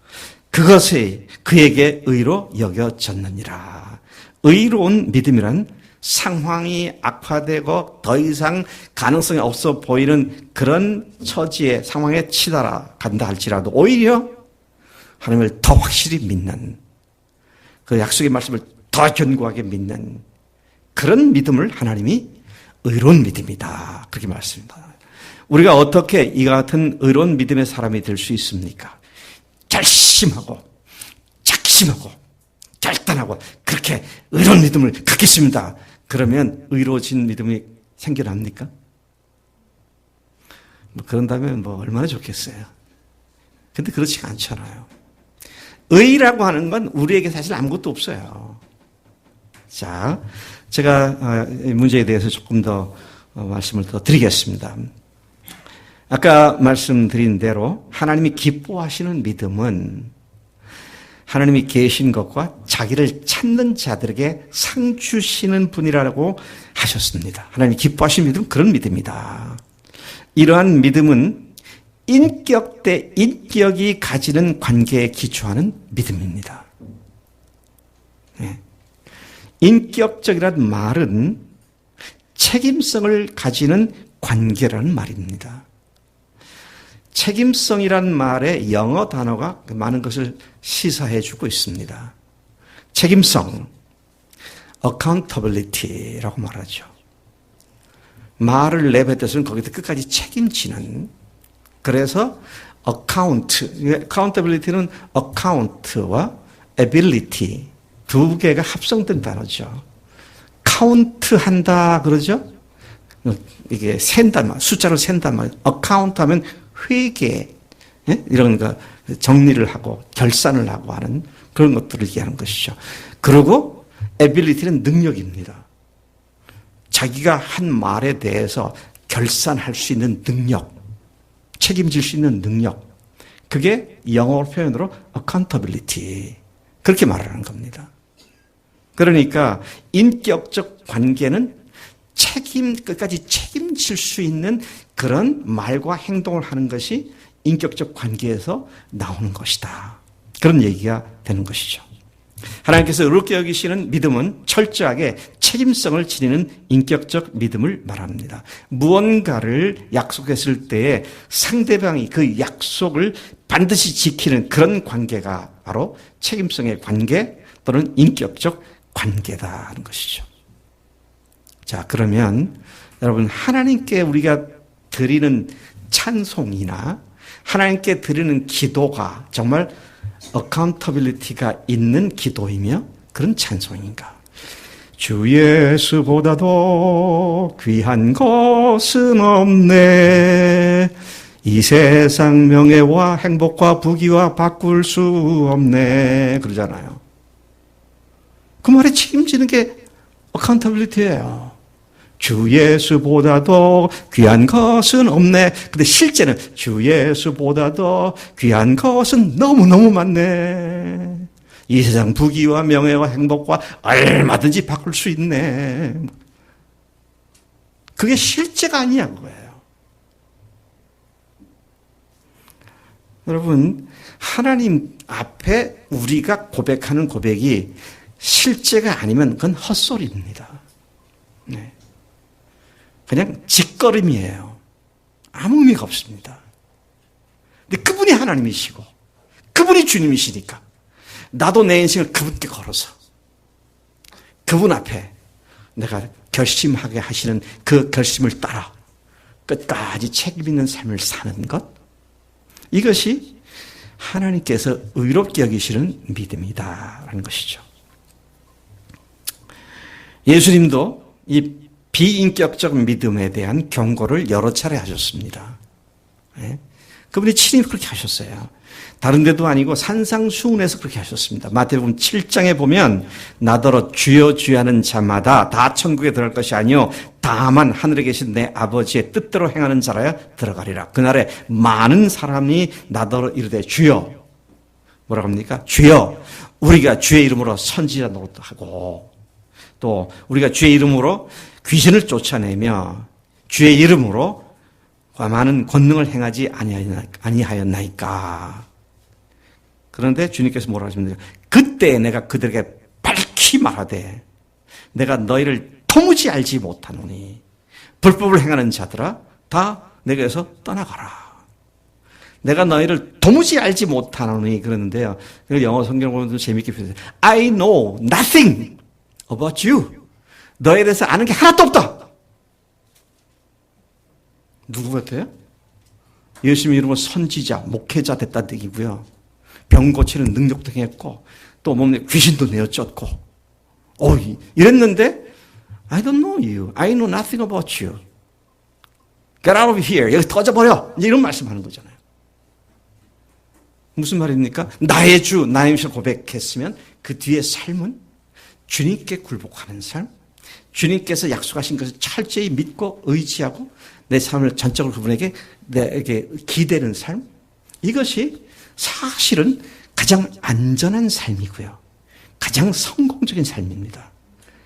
그것이 그에게 의로 여겨졌느니라. 의로운 믿음이란 상황이 악화되고 더 이상 가능성이 없어 보이는 그런 처지에 상황에 치달아간다 할지라도 오히려 하나님을 더 확실히 믿는, 그 약속의 말씀을 더 견고하게 믿는 그런 믿음을 하나님이 의로운 믿음이다, 그렇게 말씀합니다. 우리가 어떻게 이 같은 의로운 믿음의 사람이 될 수 있습니까? 결심하고 작심하고 결단하고 그렇게 의로운 믿음을 갖겠습니다. 그러면 의로워진 믿음이 생겨납니까? 그런다면 얼마나 좋겠어요. 근데 그렇지가 않잖아요. 의라고 하는 건 우리에게 사실 아무것도 없어요. 자, 제가 이 문제에 대해서 조금 더 말씀을 더 드리겠습니다. 아까 말씀드린 대로 하나님이 기뻐하시는 믿음은 하나님이 계신 것과 자기를 찾는 자들에게 상 주시는 분이라고 하셨습니다. 하나님이 기뻐하시는 믿음은 그런 믿음이다. 이러한 믿음은 인격 대 인격이 가지는 관계에 기초하는 믿음입니다. 네. 인격적이라는 말은 책임성을 가지는 관계라는 말입니다. 책임성이란 말의 영어 단어가 많은 것을 시사해 주고 있습니다. 책임성, accountability라고 말하죠. 말을 내뱉어서는 거기서 끝까지 책임지는, 그래서 accountability는 account와 ability 두 개가 합성된 단어죠. 카운트한다 그러죠. 이게 센단 말, 숫자를 센단 말. account 하면 회계, 이런 거 정리를 하고 결산을 하고 하는 그런 것들을 얘기하는 것이죠. 그리고 ability는 능력입니다. 자기가 한 말에 대해서 결산할 수 있는 능력, 책임질 수 있는 능력, 그게 영어 표현으로 accountability, 그렇게 말하는 겁니다. 그러니까 인격적 관계는 끝까지 책임질 수 있는 그런 말과 행동을 하는 것이 인격적 관계에서 나오는 것이다, 그런 얘기가 되는 것이죠. 하나님께서 의롭게 여기시는 믿음은 철저하게 책임성을 지니는 인격적 믿음을 말합니다. 무언가를 약속했을 때에 상대방이 그 약속을 반드시 지키는 그런 관계가 바로 책임성의 관계 또는 인격적 관계다 하는 것이죠. 자, 그러면 여러분, 하나님께 우리가 드리는 찬송이나 하나님께 드리는 기도가 정말 accountability가 있는 기도이며 그런 찬송인가? 주 예수보다도 귀한 것은 없네. 이 세상 명예와 행복과 부귀와 바꿀 수 없네. 그러잖아요. 그 말에 책임지는 게 accountability예요. 주 예수보다도 귀한 것은 없네. 근데 실제는 주 예수보다도 귀한 것은 너무너무 많네. 이 세상 부귀와 명예와 행복과 얼마든지 바꿀 수 있네. 그게 실제가 아니야 그거예요. 여러분, 하나님 앞에 우리가 고백하는 고백이 실제가 아니면 그건 헛소리입니다. 네. 그냥 짓거림이에요. 아무 의미가 없습니다. 근데 그분이 하나님이시고 그분이 주님이시니까 나도 내 인생을 그분께 걸어서 그분 앞에 내가 결심하게 하시는 그 결심을 따라 끝까지 책임 있는 삶을 사는 것, 이것이 하나님께서 의롭게 여기시는 믿음이다라는 것이죠. 예수님도 이 비인격적 믿음에 대한 경고를 여러 차례 하셨습니다. 네? 그분이 친히 그렇게 하셨어요. 다른 데도 아니고 산상수훈에서 그렇게 하셨습니다. 마태복음 7장에 보면 나더러 주여 주여 하는 자마다 다 천국에 들어갈 것이 아니요 다만 하늘에 계신 내 아버지의 뜻대로 행하는 자라야 들어가리라. 그날에 많은 사람이 나더러 이르되 주여, 뭐라고 합니까? 주여, 우리가 주의 이름으로 선지자 노릇하고 또 우리가 주의 이름으로 귀신을 쫓아내며 주의 이름으로 많은 권능을 행하지 아니하였나이까. 그런데 주님께서 뭐라고 하십니까? 그때 내가 그들에게 밝히 말하되 내가 너희를 도무지 알지 못하노니 불법을 행하는 자들아 다 내게서 떠나가라. 내가 너희를 도무지 알지 못하노니 그러는데요. 영어 성경 보면 재미있게 표현해요. I know nothing about you. 너에 대해서 아는 게 하나도 없다. 누구 같아요? 예수님 이름으로 선지자, 목회자 됐다는 얘기고요. 병 고치는 능력도 행했고 또 몸에 귀신도 내어쫓고 이랬는데 I don't know you. I know nothing about you. Get out of here. 여기 터져버려. 이런 말씀하는 거잖아요. 무슨 말입니까? 나의 주, 나의 임신을 고백했으면 그 뒤의 삶은 주님께 굴복하는 삶, 주님께서 약속하신 것을 철저히 믿고 의지하고 내 삶을 전적으로 그분에게 기대는 삶, 이것이 사실은 가장 안전한 삶이고요. 가장 성공적인 삶입니다.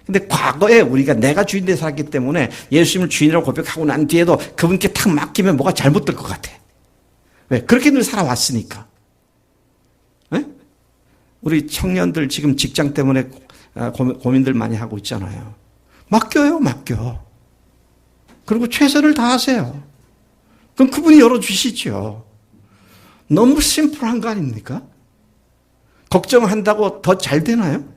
근데 과거에 우리가 내가 주인 되 살았기 때문에 예수님을 주인이라고 고백하고 난 뒤에도 그분께 탁 맡기면 뭐가 잘못될 것 같아. 왜? 그렇게 늘 살아왔으니까. 네? 우리 청년들 지금 직장 때문에 고민들 많이 하고 있잖아요. 맡겨요, 맡겨. 그리고 최선을 다하세요. 그럼 그분이 열어주시죠. 너무 심플한 거 아닙니까? 걱정한다고 더 잘 되나요?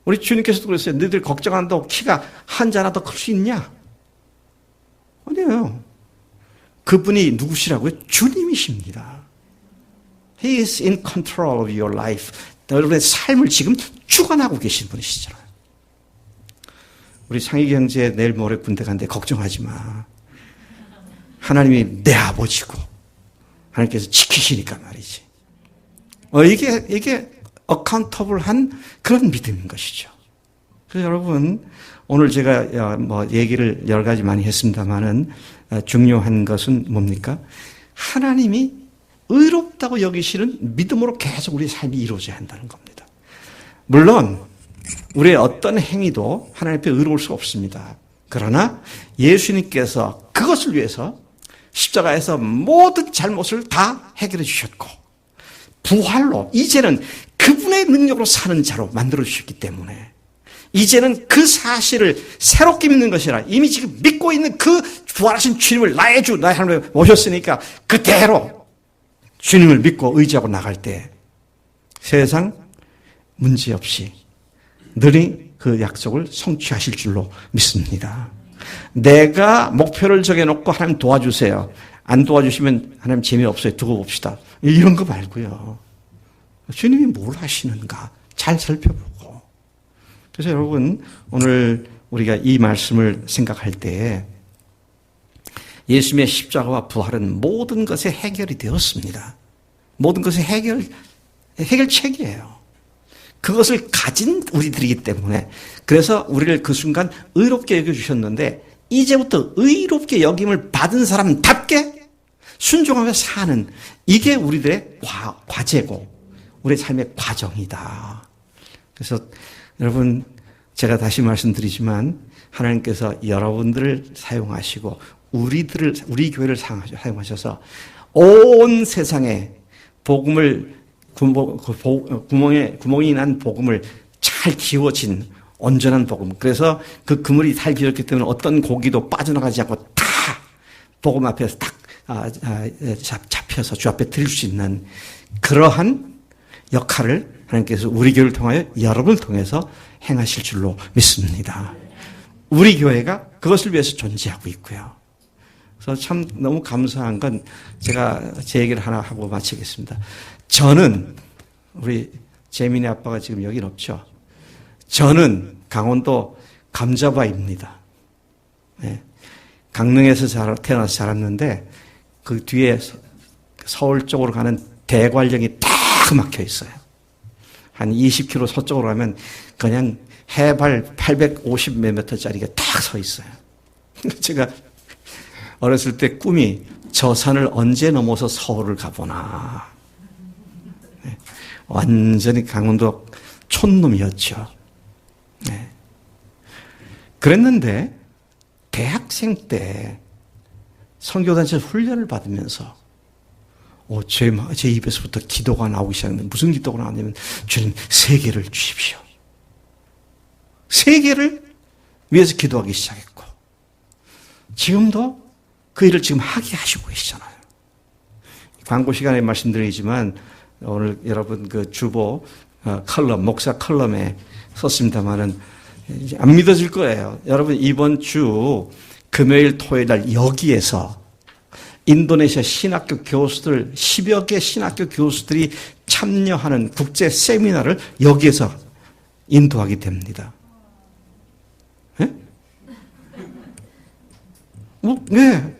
우리 주님께서도 그랬어요. 너희들 걱정한다고 키가 한 자나 더 클 수 있냐? 아니에요. 그분이 누구시라고요? 주님이십니다. He is in control of your life. 여러분의 삶을 지금 주관하고 계신 분이시잖아요. 우리 상희 형제 내일 모레 군대 간데 걱정하지 마. 하나님이 내 아버지고 하나님께서 지키시니까 말이지. 이게 어카운터블한 그런 믿음인 것이죠. 그래서 여러분 오늘 제가 얘기를 여러 가지 많이 했습니다만은 중요한 것은 뭡니까? 하나님이 의롭다고 여기시는 믿음으로 계속 우리의 삶이 이루어져야 한다는 겁니다. 물론 우리의 어떤 행위도 하나님 앞에 의로울 수 없습니다. 그러나 예수님께서 그것을 위해서 십자가에서 모든 잘못을 다 해결해 주셨고 부활로 이제는 그분의 능력으로 사는 자로 만들어 주셨기 때문에 이제는 그 사실을 새롭게 믿는 것이 아니라 이미 지금 믿고 있는 그 부활하신 주님을 나의 주, 나의 하나님을 모셨으니까 그대로 주님을 믿고 의지하고 나갈 때 세상 문제없이 늘이 그 약속을 성취하실 줄로 믿습니다. 내가 목표를 정해놓고 하나님 도와주세요. 안 도와주시면 하나님 재미없어요. 두고 봅시다. 이런 거 말고요. 주님이 뭘 하시는가 잘 살펴보고. 그래서 여러분 오늘 우리가 이 말씀을 생각할 때 예수님의 십자가와 부활은 모든 것의 해결이 되었습니다. 모든 것의 해결책이에요. 그것을 가진 우리들이기 때문에 그래서 우리를 그 순간 의롭게 여겨주셨는데 이제부터 의롭게 여김을 받은 사람답게 순종하며 사는 이게 우리들의 과제고 우리의 삶의 과정이다. 그래서 여러분 제가 다시 말씀드리지만 하나님께서 여러분들을 사용하시고 우리 교회를 사용하셔서 온 세상에 복음을 구멍이 난 복음을 잘 기워진 온전한 복음. 그래서 그 그물이 잘 기웠기 때문에 어떤 고기도 빠져나가지 않고 다 복음 앞에서 딱 잡혀서 주 앞에 드릴 수 있는 그러한 역할을 하나님께서 우리 교회를 통하여 여러분을 통해서 행하실 줄로 믿습니다. 우리 교회가 그것을 위해서 존재하고 있고요. 그래서 참 너무 감사한 건 제가 제 얘기를 하나 하고 마치겠습니다. 저는 우리 재민이 아빠가 지금 여긴 없죠. 저는 강원도 감자바입니다. 네. 강릉에서 태어나서 자랐는데 그 뒤에 서울 쪽으로 가는 대관령이 딱 막혀 있어요. 한 20km 서쪽으로 가면 그냥 해발 850 몇 미터짜리가 딱 서 있어요. 제가 어렸을 때 꿈이 저 산을 언제 넘어서 서울을 가보나. 완전히 강원도 촌놈이었죠. 네. 그랬는데 대학생 때 선교단체 훈련을 받으면서 제 입에서부터 기도가 나오기 시작했는데 무슨 기도가 나왔냐면 주님 세계를 주십시오. 세계를 위해서 기도하기 시작했고 지금도 그 일을 지금 하게 하시고 계시잖아요. 광고 시간에 말씀드리지만 오늘 여러분 그 주보 컬럼 목사 컬럼에 썼습니다마는 안 믿어질 거예요. 여러분 이번 주 금요일 토요일 날 여기에서 인도네시아 신학교 교수들 10여 개 신학교 교수들이 참여하는 국제 세미나를 여기에서 인도하게 됩니다. 네? 네.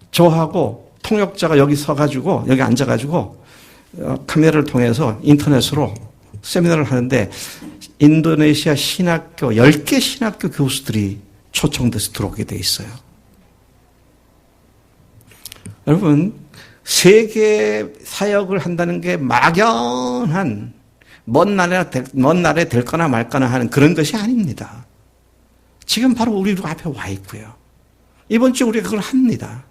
저하고 통역자가 여기 서가지고 여기 앉아가지고 카메라를 통해서 인터넷으로 세미나를 하는데 인도네시아 신학교 10개 신학교 교수들이 초청돼서 들어오게 돼 있어요. 여러분 세계 사역을 한다는 게 막연한 먼 날에 될 거나 말 거나 하는 그런 것이 아닙니다. 지금 바로 우리 앞에 와 있고요. 이번 주 우리가 그걸 합니다.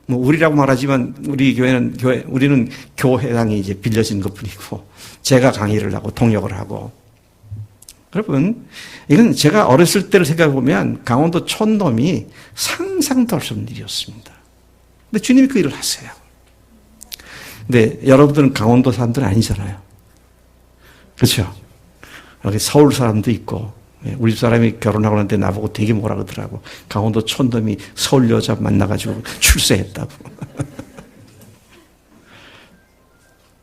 우리라고 말하지만 우리는 교회당이 이제 빌려진 것 뿐이고 제가 강의를 하고 통역을 하고 여러분 이건 제가 어렸을 때를 생각해 보면 강원도 촌놈이 상상도 할 수 없는 일이었습니다. 근데 주님이 그 일을 하세요. 근데 여러분들은 강원도 사람들은 아니잖아요. 그렇죠? 여기 서울 사람도 있고 우리 집 사람이 결혼하고 나는데 나보고 되게 뭐라 그러더라고. 강원도 촌놈이 서울 여자 만나가지고 출세했다고.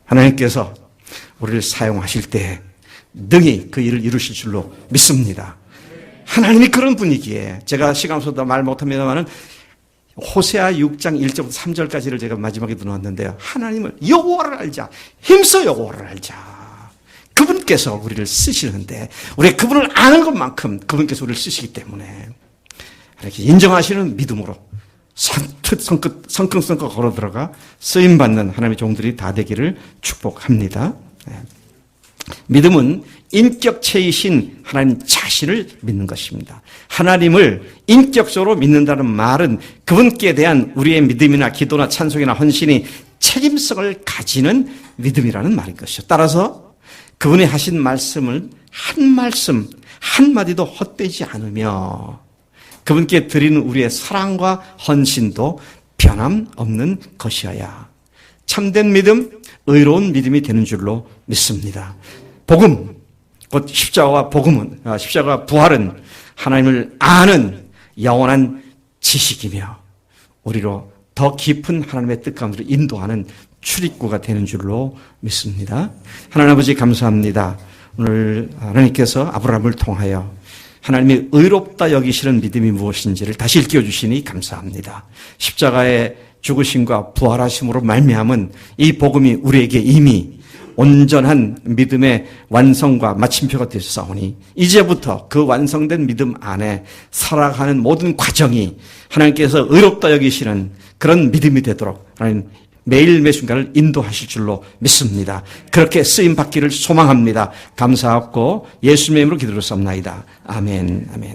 하나님께서 우리를 사용하실 때 능히 그 일을 이루실 줄로 믿습니다. 하나님이 그런 분위기에 제가 시간 없어서 말 못합니다만은 호세아 6장 1절부터 3절까지를 제가 마지막에 들어왔는데요. 하나님을 여호와를 알자. 힘써 여호와를 알자. 그분께서 우리를 쓰시는데 우리가 그분을 아는 것만큼 그분께서 우리를 쓰시기 때문에 이렇게 인정하시는 믿음으로 성큼성큼 걸어 들어가 쓰임받는 하나님의 종들이 다 되기를 축복합니다. 믿음은 인격체이신 하나님 자신을 믿는 것입니다. 하나님을 인격적으로 믿는다는 말은 그분께 대한 우리의 믿음이나 기도나 찬송이나 헌신이 책임성을 가지는 믿음이라는 말인 것이죠. 따라서 그분이 하신 말씀을 한 말씀 한마디도 헛되지 않으며 그분께 드리는 우리의 사랑과 헌신도 변함없는 것이어야 참된 믿음, 의로운 믿음이 되는 줄로 믿습니다. 복음, 곧 십자가와 부활은 하나님을 아는 영원한 지식이며 우리로 더 깊은 하나님의 뜻 가운데로 인도하는 출입구가 되는 줄로 믿습니다. 하나님 아버지 감사합니다. 오늘 하나님께서 아브라함을 통하여 하나님이 의롭다 여기시는 믿음이 무엇인지를 다시 일깨워 주시니 감사합니다. 십자가의 죽으심과 부활하심으로 말미암은 이 복음이 우리에게 이미 온전한 믿음의 완성과 마침표가 되었사오니 이제부터 그 완성된 믿음 안에 살아가는 모든 과정이 하나님께서 의롭다 여기시는 그런 믿음이 되도록 하나님 매일 매 순간을 인도하실 줄로 믿습니다. 그렇게 쓰임 받기를 소망합니다. 감사하고 예수님의 이름으로 기도를 쌉나이다. 아멘. 아멘.